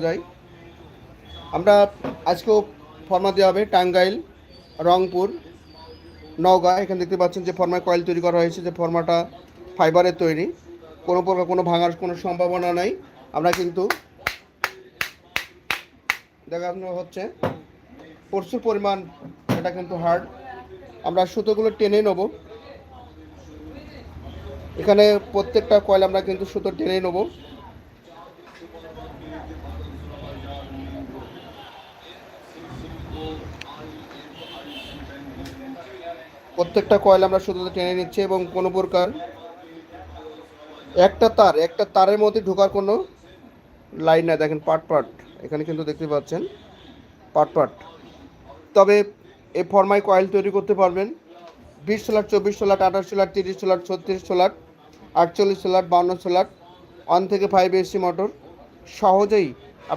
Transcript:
যাই। আমরা আজকেও ফর্মা দেওয়া হবে টাঙ্গাইল, রংপুর, নওগাঁ। এখানে দেখতে পাচ্ছেন যে ফর্মায় কয়েল তৈরি করা হয়েছে, যে ফর্মাটা ফাইবারের তৈরি, কোনো প্রকার কোনো ভাঙার কোনো সম্ভাবনা নাই। আমরা কিন্তু দেখানো হচ্ছে প্রচুর পরিমাণ, এটা কিন্তু হার্ড। আমরা সুতোগুলো টেনে নেব, এখানে প্রত্যেকটা কয়েল আমরা কিন্তু সুতো টেনে নেব। প্রত্যেকটা কয়েল আমরা সুতোতে টেনে নিচ্ছি এবং কোনো প্রকার একটা তারের মধ্যে ঢোকার কোনো লাইন না। দেখেন পাট পাট, এখানে কিন্তু দেখতে পাচ্ছেন পাট পাট। তবে এই ফর্মায় কয়েল তৈরি করতে পারবেন 20 solar, 24 solar, 28 solar, 30 solar, 36 solar, 48 solar, 52 solar, 1 থেকে 5 এসি মোটর সহজেই